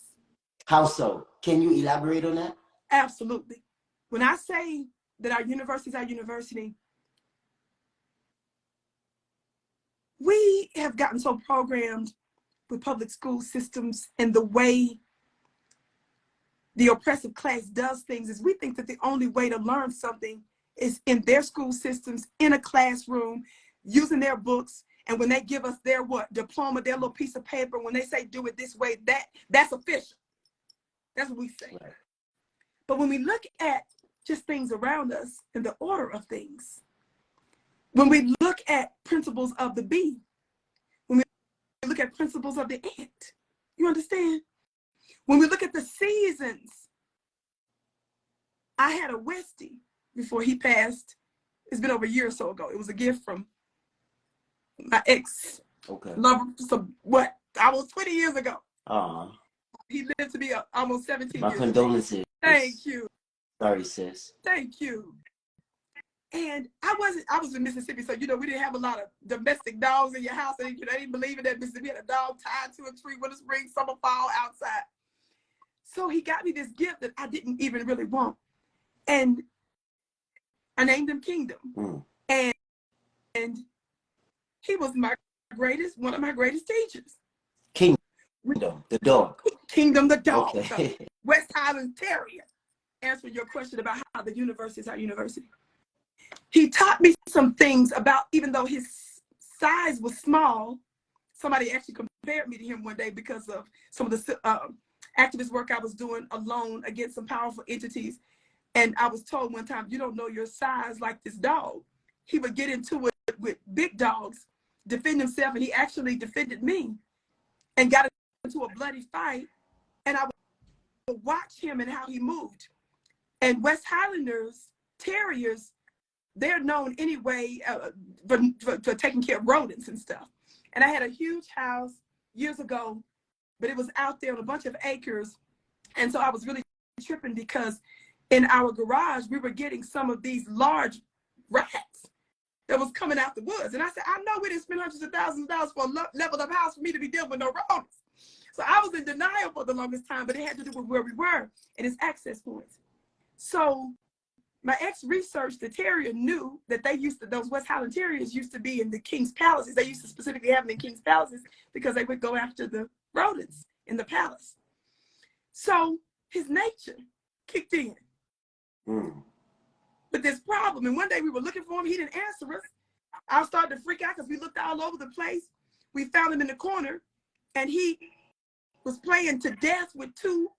How so? Can you elaborate on that? Absolutely. When I say that our university is our university, we have gotten so programmed with public school systems and the way the oppressive class does things is we think that the only way to learn something is in their school systems, in a classroom, using their books. And when they give us their diploma, their little piece of paper, when they say do it this way, that's official. That's what we say. Right. But when we look at just things around us and the order of things, when we look at principles of the bee, when we look at principles of the ant, you understand? When we look at the seasons, I had a Westie before he passed. It's been over a year or so ago. It was a gift from my ex lover. So almost 20 years ago. He lived to be almost 17 years. My condolences. Thank you. Sorry, sis. Thank you. And I was in Mississippi, so we didn't have a lot of domestic dogs in your house. And they didn't believe in that Mississippi. We had a dog tied to a tree, winter, spring, summer, fall, outside. So he got me this gift that I didn't even really want. And I named him Kingdom. And he was one of my greatest teachers. Kingdom, the dog. Kingdom, the dog. Okay. So West Highland Terrier. Answering your question about how the university is our university. He taught me some things about, even though his size was small, somebody actually compared me to him one day because of some of the activist work I was doing alone against some powerful entities. And I was told one time, you don't know your size like this dog. He would get into it with big dogs, defend himself, and he actually defended me and got into a bloody fight. And I would watch him and how he moved. And West Highlanders, terriers, they're known anyway for taking care of rodents and stuff. And I had a huge house years ago, but it was out there on a bunch of acres. And so I was really tripping because in our garage, we were getting some of these large rats that was coming out the woods. And I said, I know we didn't spend hundreds of thousands of dollars for a leveled up house for me to be dealing with no rodents. So I was in denial for the longest time, but it had to do with where we were and its access points. So my ex researched the terrier, knew that those West Highland Terriers used to be in the King's Palaces. They used to specifically have them in King's Palaces because they would go after the rodents in the palace. So his nature kicked in with this problem. And one day we were looking for him. He didn't answer us. I started to freak out because we looked all over the place. We found him in the corner and he was playing to death with two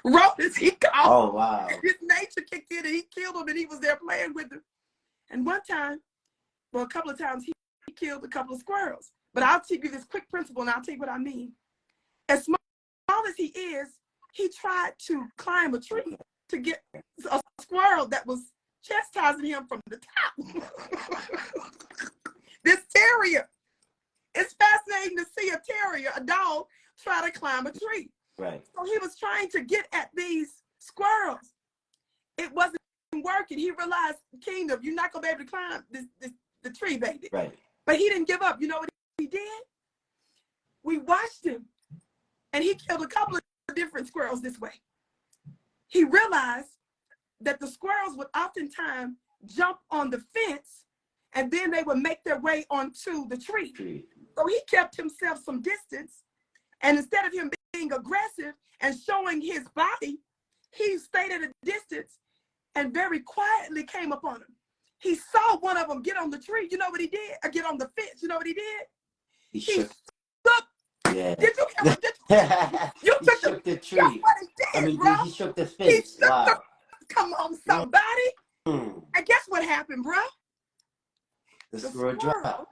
rodents he caught. Oh, wow. His nature kicked in and he killed them and he was there playing with them. And one time, a couple of times, he killed a couple of squirrels. But I'll give you this quick principle and I'll tell you what I mean. As small as he is, he tried to climb a tree to get a squirrel that was chastising him from the top. This terrier. It's fascinating to see a terrier, a dog, try to climb a tree. Right. So he was trying to get at these squirrels. It wasn't working. He realized, Kingdom, you're not gonna be able to climb the tree, baby. Right. But he didn't give up. You know what he did? We watched him, and he killed a couple of different squirrels this way. He realized that the squirrels would oftentimes jump on the fence, and then they would make their way onto the tree. So he kept himself some distance, and instead of him being aggressive and showing his body, he stayed at a distance and very quietly came upon him. He saw one of them get on the tree. You know what he did? Or get on the fence. You know what he did? He shook. Yeah. Did you hear what you shook the tree? That's what he did, I mean, bro. He shook the fence. He shook wow. Come on, somebody. And guess what happened, bro? The squirrel dropped.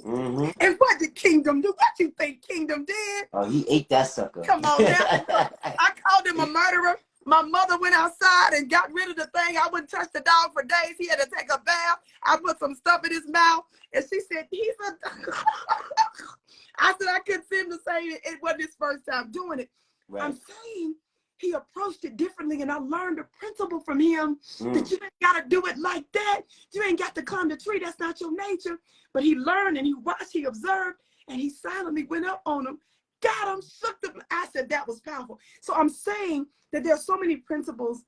And what did Kingdom do? What you think Kingdom did? Oh, he ate that sucker. Come on now. I called him a murderer. My mother went outside and got rid of the thing. I wouldn't touch the dog for days. He had to take a bath. I put some stuff in his mouth. And she said, he's a... I said I couldn't see him to say it wasn't his first time doing it. Right. I'm saying he approached it differently, and I learned a principle from him that you ain't got to do it like that. You ain't got to climb the tree. That's not your nature. But he learned, and he watched, he observed, and he silently went up on him, got him, shook them. I said that was powerful. So I'm saying that there are so many principles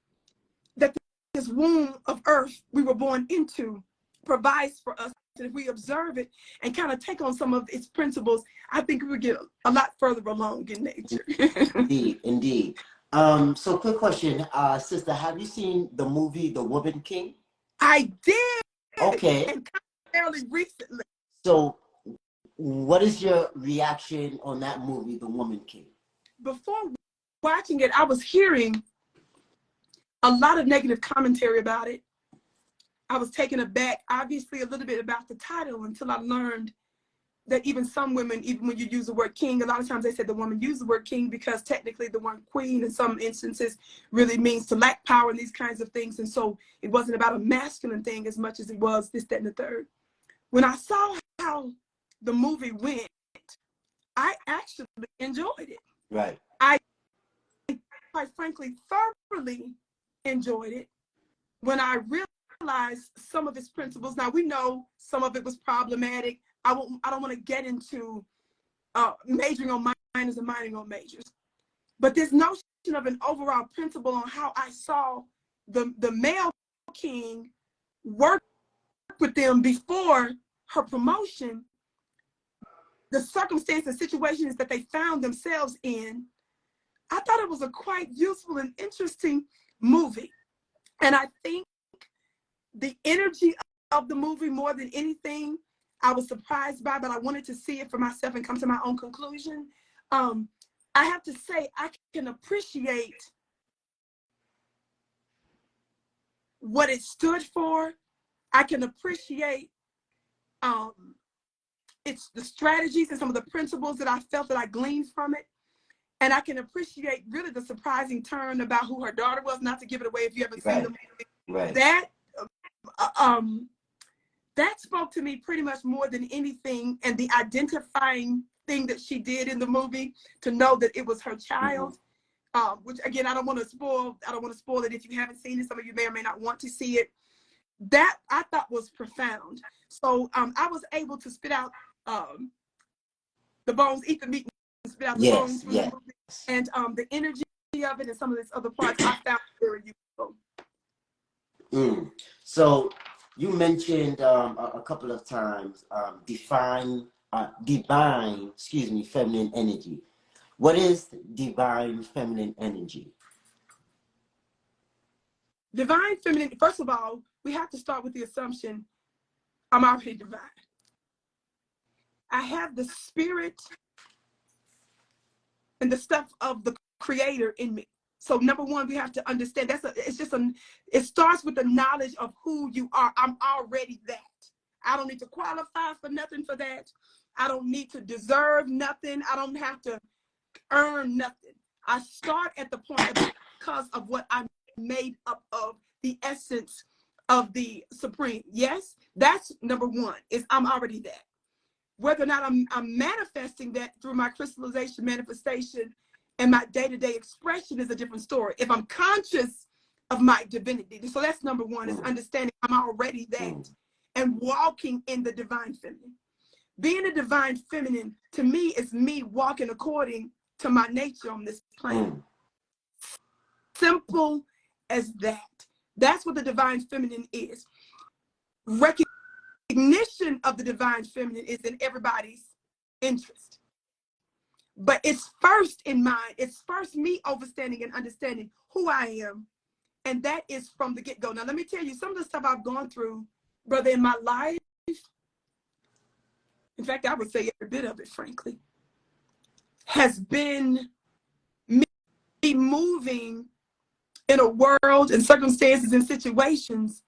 that this womb of earth we were born into provides for us if we observe it and kind of take on some of its principles, I think we would get a lot further along in nature. Indeed, indeed. So quick question, sister, have you seen the movie The Woman King? I did. Okay. And fairly recently. So what is your reaction on that movie, The Woman King? Before watching it, I was hearing a lot of negative commentary about it. I was taken aback, obviously, a little bit about the title until I learned that even some women, even when you use the word king, a lot of times they said the woman used the word king because technically the word queen in some instances really means to lack power and these kinds of things. And so it wasn't about a masculine thing as much as it was this, that, and the third. When I saw how the movie went, I actually enjoyed it. Right. I, quite frankly, thoroughly enjoyed it when I realized some of its principles. Now, we know some of it was problematic. I don't want to get into majoring on minors and minoring on majors. But this notion of an overall principle on how I saw the male king work with them before her promotion, the circumstances and situations that they found themselves in, I thought it was a quite useful and interesting movie. And I think the energy of the movie, more than anything, I was surprised by, but I wanted to see it for myself and come to my own conclusion. I have to say, I can appreciate what it stood for. I can appreciate it's the strategies and some of the principles that I felt that I gleaned from it. And I can appreciate really the surprising turn about who her daughter was, not to give it away if you haven't seen the movie. Right. That spoke to me pretty much more than anything, and the identifying thing that she did in the movie to know that it was her child, which again, I don't want to spoil it if you haven't seen it. Some of you may or may not want to see it. That I thought was profound. So I was able to spit out the bones, eat the meat, and spit out the bones from the movie. And the energy of it and some of its other parts I found very useful. So you mentioned a couple of times divine, feminine energy. What is divine feminine energy? Divine feminine, first of all, we have to start with the assumption I'm already divine. I have the spirit and the stuff of the creator in me. So number one, we have to understand it starts with the knowledge of who you are. I'm already that. I don't need to qualify for nothing for that. I don't need to deserve nothing. I don't have to earn nothing. I start at the point of because of what I'm made up of, the essence of the supreme. Yes, that's number one, is I'm already that. Whether or not I'm manifesting that through my crystallization, manifestation, and my day-to-day expression is a different story. If I'm conscious of my divinity, so that's number one, is understanding I'm already that and walking in the divine feminine. Being a divine feminine, to me, is me walking according to my nature on this planet. Simple as that. That's what the divine feminine is. Recognition of the divine feminine is in everybody's interest. But it's first in mind. It's first me understanding and understanding who I am. And that is from the get-go. Now, let me tell you, some of the stuff I've gone through, brother, in my life, in fact, I would say every bit of it, frankly, has been me moving in a world and circumstances and situations,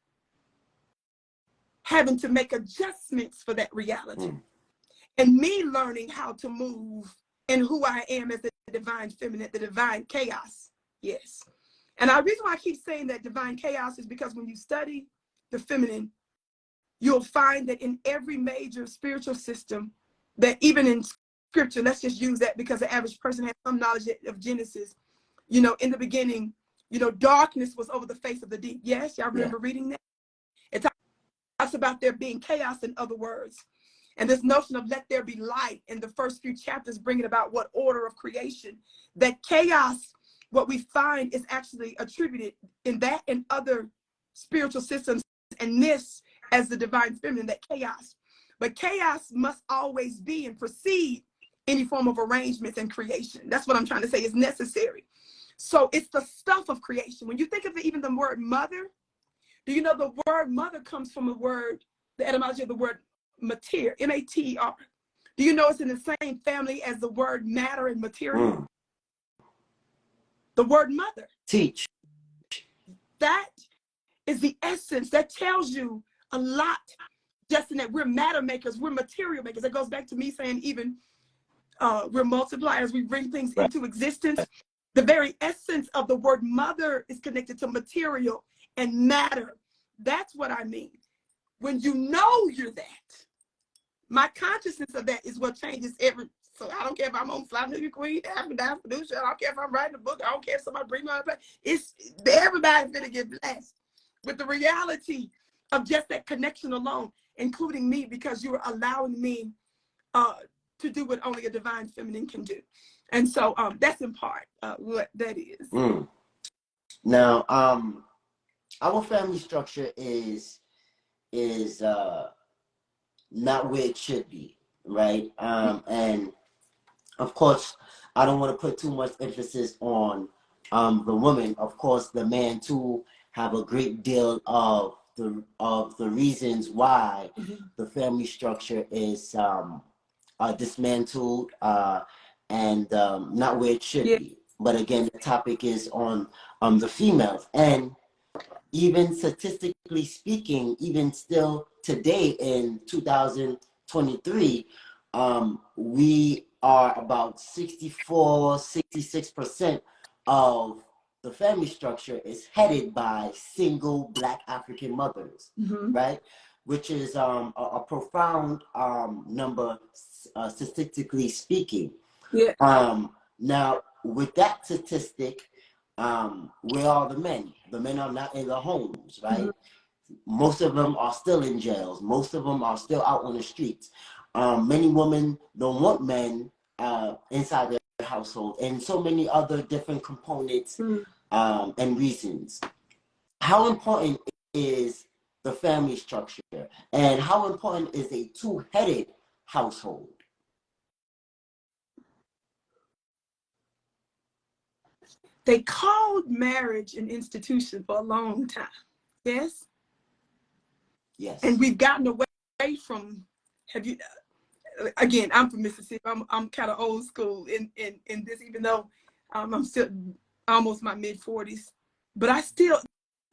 having to make adjustments for that reality. And me learning how to move in who I am as the divine feminine, the divine chaos. Yes. And the reason why I keep saying that divine chaos is because when you study the feminine, you'll find that in every major spiritual system, that even in scripture, let's just use that because the average person has some knowledge of Genesis, in the beginning, darkness was over the face of the deep. Yes, y'all remember reading that? It talks about there being chaos, in other words. And this notion of let there be light in the first few chapters, bringing about what order of creation, that chaos, what we find is actually attributed in that and other spiritual systems, and this as the divine feminine, that chaos. but chaos must always be and precede any form of arrangements and creation. That's what I'm trying to say is necessary. So it's the stuff of creation. When you think of even the word mother, do you know the word mother comes from a word, the etymology of the word mater, M-A-T-E-R. Do you know it's in the same family as the word matter and material? The word mother. Teach. That is the essence. That tells you a lot, just in that we're matter makers, we're material makers. That goes back to me saying even we're multipliers, we bring things into existence. The very essence of the word mother is connected to material and matter. That's what I mean. When you know you're that, my consciousness of that is what changes every. So I don't care if I'm on Fly New Queen, African Producer. I don't care if I'm writing a book. I don't care if somebody bring me on a play. It's everybody's gonna get blessed with the reality of just that connection alone, including me, because you are allowing me to do what only a divine feminine can do. And so that's in part what that is. Now, our family structure is not where it should be, right? And of course, I don't want to put too much emphasis on the woman. Of course, the man too have a great deal of the reasons why the family structure is dismantled and not where it should be. But again, the topic is on the females. And even statistically speaking, even still today in 2023, we are about 66% of the family structure is headed by single Black African mothers, right? Which is a profound number, statistically speaking. Now, with that statistic, where are the men? The men are not in their homes, right? Most of them are still in jails. Most of them are still out on the streets. Many women don't want men inside their household, and so many other different components and reasons. How important is the family structure, and how important is a two-headed household? They called marriage an institution for a long time. Yes? Yes. And we've gotten away from, again, I'm from Mississippi. I'm kind of old school in this, even though I'm still almost my mid-40s. But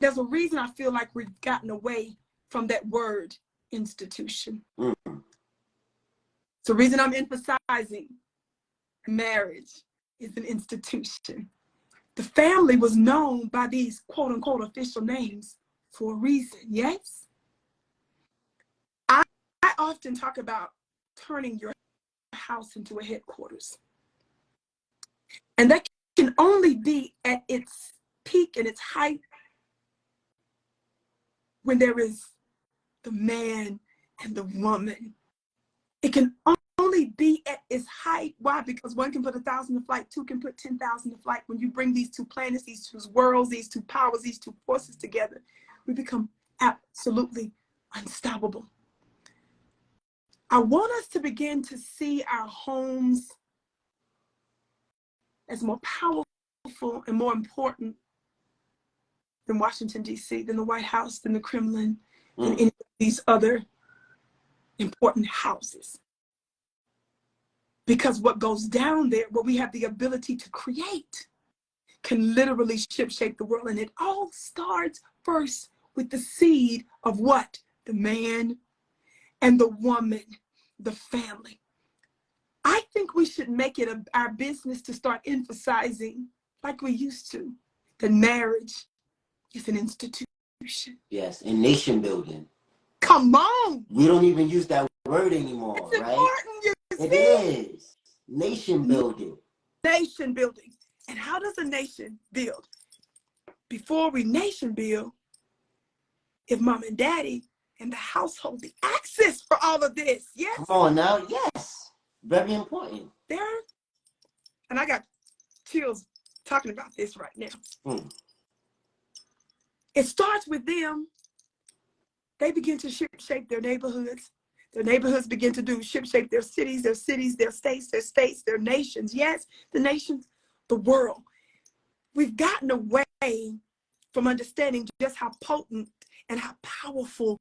there's a reason I feel like we've gotten away from that word institution. So the reason I'm emphasizing marriage is an institution. The family was known by these quote unquote official names for a reason, yes? I often talk about turning your house into a headquarters. And that can only be at its peak and its height when there is the man and the woman. It can only be at its height. Why? Because one can put 1,000 to flight, two can put 10,000 to flight. When you bring these two planets, these two worlds, these two powers, these two forces together, we become absolutely unstoppable. I want us to begin to see our homes as more powerful and more important than Washington, D.C., than the White House, than the Kremlin, than any of these other important houses. Because what goes down there, what we have the ability to create, can literally shape the world. And it all starts first with the seed of what? The man and the woman, the family. I think we should make it our business to start emphasizing, like we used to, that marriage is an institution. Yes, and nation building. Come on. We don't even use that word anymore, it's right? Important, you it see? Is. Nation building. Nation building. And how does a nation build? Before we nation build, if mom and daddy and the household, the access for all of this, yes? Come on now, yes. Very important. And I got chills talking about this right now. It starts with them. They begin to shape their neighborhoods. Their neighborhoods begin to do shipshape their cities, their states, their nations. Yes, the nations, the world. We've gotten away from understanding just how potent and how powerful